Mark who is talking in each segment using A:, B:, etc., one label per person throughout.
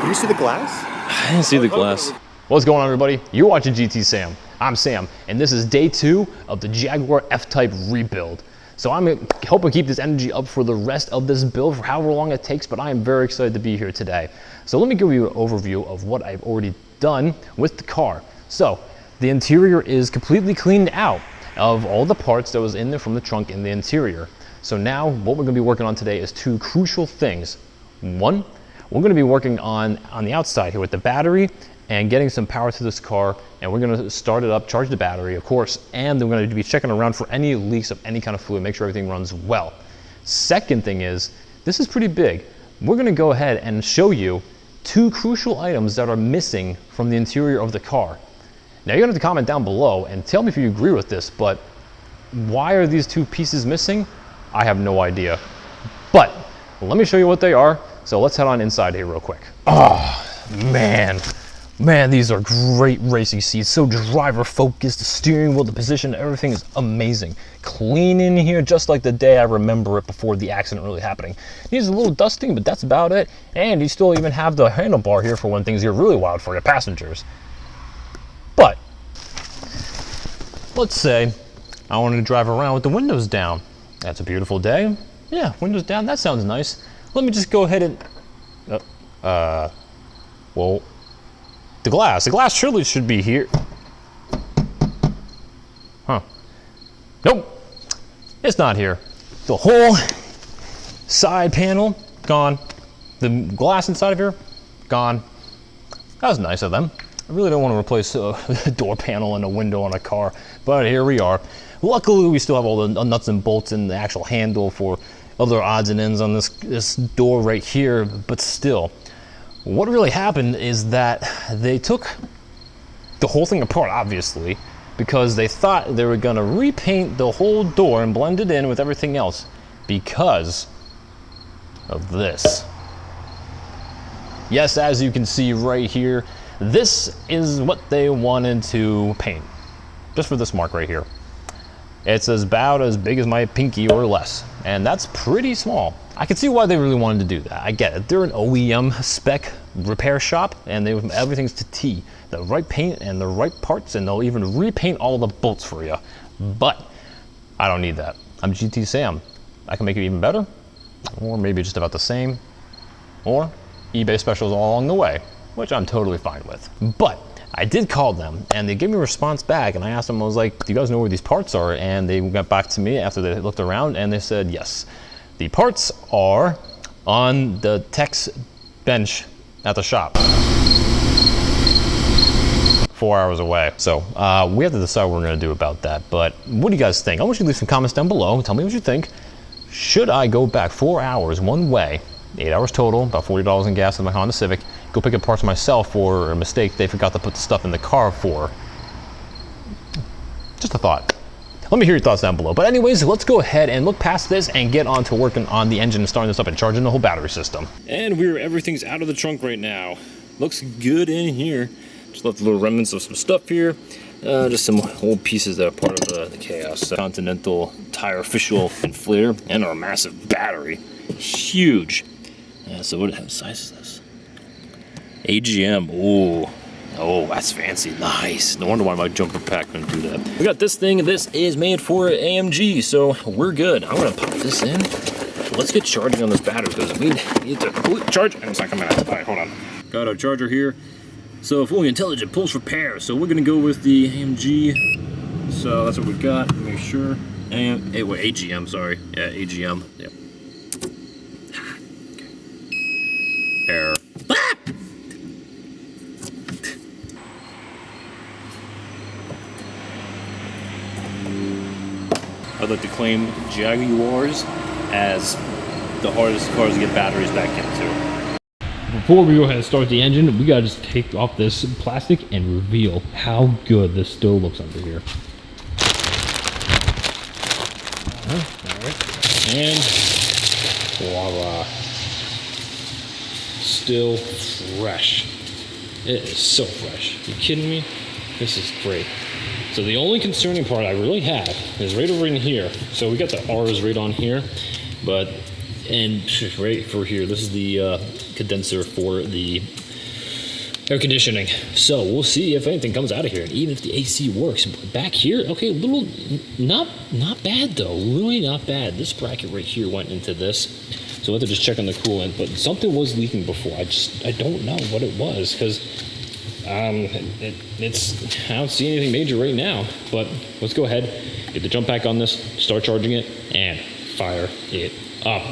A: you see the glass?
B: I didn't see the glass. What's going on, everybody? You're watching GTSam. I'm Sam, and this is day 2 of the Jaguar F-Type rebuild. So I'm hoping to keep this energy up for the rest of this build for however long it takes, but I am very excited to be here today. So let me give you an overview of what I've already done with the car. So the interior is completely cleaned out of all the parts that was in there from the trunk in the interior. So now what we're gonna be working on today is 2 crucial things. One, we're gonna be working on the outside here with the battery and getting some power to this car, and we're gonna start it up, charge the battery, of course, and then we're gonna be checking around for any leaks of any kind of fluid, make sure everything runs well. Second thing is, this is pretty big. We're gonna go ahead and show you 2 crucial items that are missing from the interior of the car. Now you're gonna have to comment down below and tell me if you agree with this, but why are these 2 pieces missing? I have no idea. But let me show you what they are. So let's head on inside here real quick. Oh, man. Man, these are great racing seats. So driver focused, the steering wheel, the position, everything is amazing. Clean in here, just like the day I remember it before the accident really happening. Needs a little dusting, but that's about it. And you still even have the handlebar here for when things get really wild for your passengers. But let's say I wanted to drive around with the windows down. That's a beautiful day. Yeah, windows down, that sounds nice. Let me just go ahead and, well, the glass surely should be here. Huh, nope, it's not here. The whole side panel, gone. The glass inside of here, gone. That was nice of them. I really don't want to replace a door panel and a window on a car, but here we are. Luckily, we still have all the nuts and bolts and the actual handle for other odds and ends on this door right here, but still. What really happened is that they took the whole thing apart, obviously, because they thought they were gonna repaint the whole door and blend it in with everything else because of this. Yes, as you can see right here, this is what they wanted to paint, just for this mark right here. It's about as big as my pinky or less, and that's pretty small. I can see why they really wanted to do that. I get it. They're an OEM spec repair shop, and everything's to T. The right paint and the right parts, and they'll even repaint all the bolts for you. But I don't need that. I'm GTSam. I can make it even better, or maybe just about the same, or eBay specials all along the way, which I'm totally fine with. But I did call them, and they gave me a response back, and I asked them, I was like, do you guys know where these parts are? And they got back to me after they looked around, and they said, yes. The parts are on the tech's bench at the shop. 4 hours away. So we have to decide what we're gonna do about that, but what do you guys think? I want you to leave some comments down below. Tell me what you think. Should I go back 4 hours one way, 8 hours total, about $40 in gas in my Honda Civic, go pick up parts myself for a mistake they forgot to put the stuff in the car for? Just a thought. Let me hear your thoughts down below. But anyways, let's go ahead and look past this and get on to working on the engine and starting this up and charging the whole battery system. And everything's out of the trunk right now. Looks good in here. Just left little remnants of some stuff here. Just some old pieces that are part of the chaos. Continental tire official inflator and our massive battery. Huge. So what size is this? AGM. Oh, that's fancy. Nice. No wonder why my jumper pack couldn't do that. We got this thing. This is made for AMG, so we're good. I'm gonna pop this in. Let's get charging on this battery because we need to complete charge. And it's like a minute. All right, hold on. Got our charger here. So fully intelligent pulse repair. So we're gonna go with the AMG. So that's what we've got. Make sure. AGM. Sorry. Yeah, AGM. Yeah. Error. I'd like to claim Jaguars as the hardest cars to get batteries back into. Before we go ahead and start the engine, we gotta just take off this plastic and reveal how good this still looks under here. Alright, and voila. Still fresh. It is so fresh. Are you kidding me? This is great. So the only concerning part I really have is right over in here. So we got the R's right on here, but, and right for here, this is the condenser for the Air conditioning. So we'll see if anything comes out of here, and even if the AC works. Back here, okay, a little, not bad though, really not bad. This bracket right here went into this, so we'll have to just check on the coolant, but something was leaking before. I don't know what it was, because I don't see anything major right now, but let's go ahead, get the jump pack on this, start charging it, and fire it up.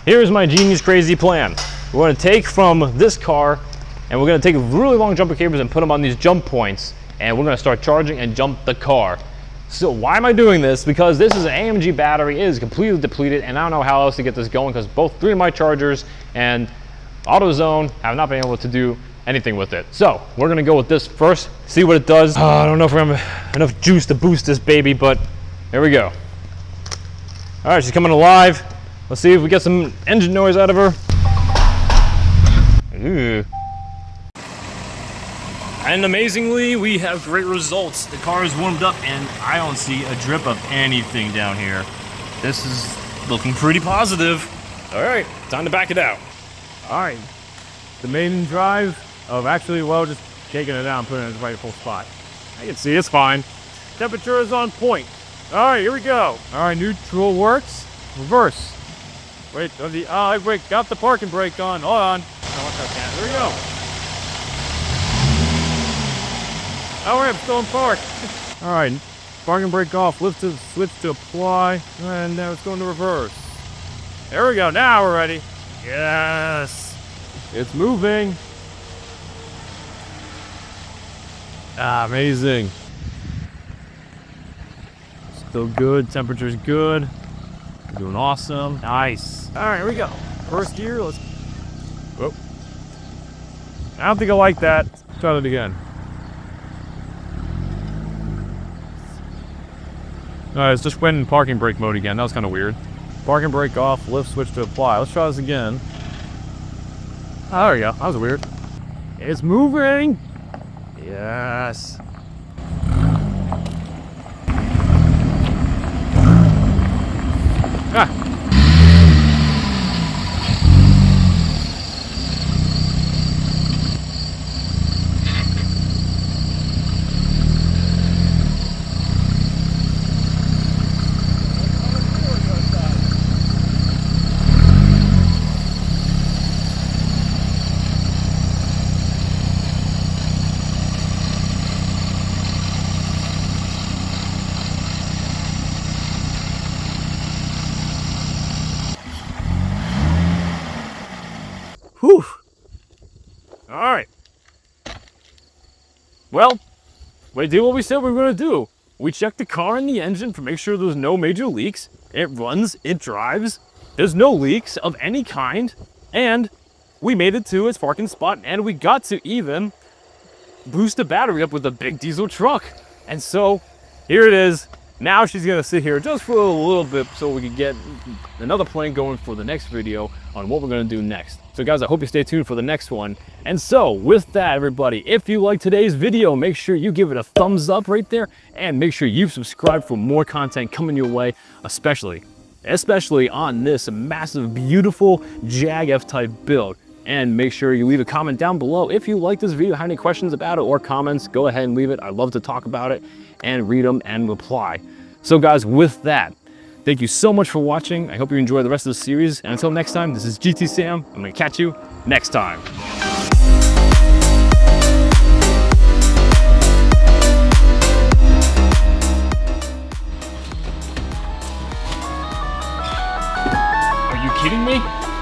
B: Here's my genius crazy plan. We're gonna take from this car, and we're gonna take really long jumper cables and put them on these jump points, and we're gonna start charging and jump the car. So why am I doing this? Because this is an AMG battery, it is completely depleted, and I don't know how else to get this going, because both 3 of my chargers and AutoZone have not been able to do anything with it. So we're gonna go with this first, see what it does. I don't know if we have enough juice to boost this baby, but here we go. All right, she's coming alive. Let's see if we get some engine noise out of her. Ooh. And amazingly, we have great results. The car is warmed up and I don't see a drip of anything down here. This is looking pretty positive. All right, time to back it out.
A: All right, the maiden drive of actually, well, just shaking it down, putting it in its rightful spot. I can see it's fine. Temperature is on point. All right, here we go. All right, neutral works. Reverse. Wait, brake, got the parking brake on. Hold on. There we go. All right, I'm still in park. All right, parking brake off, lift to switch to apply, and now it's going to reverse. There we go, now we're ready. Yes, it's moving. Amazing. Still good, temperature's good. Doing awesome, nice. All right, here we go. First gear, let's, whoop. I don't think I like that. Let's try that again. Alright, it's just went in parking brake mode again. That was kind of weird. Parking brake off, lift switch to apply. Let's try this again. Oh, there we go. That was weird. It's moving. Yes. Ah. Whew. All right. Well, we did what we said we were going to do. We checked the car and the engine to make sure there's no major leaks. It runs, it drives. There's no leaks of any kind. And we made it to its parking spot, and we got to even boost the battery up with a big diesel truck. And so here it is. Now she's gonna sit here just for a little bit so we can get another plan going for the next video on what we're gonna do next. So guys, I hope you stay tuned for the next one. And so with that, everybody, if you like today's video, make sure you give it a thumbs up right there, and make sure you subscribe for more content coming your way, especially on this massive, beautiful Jag F-Type build. And make sure you leave a comment down below if you like this video, have any questions about it or comments, go ahead and leave it. I'd love to talk about it and read them and reply. So guys, with that, thank you so much for watching. I hope you enjoy the rest of the series. And until next time, this is GTSam. I'm gonna catch you next time. Are you kidding me?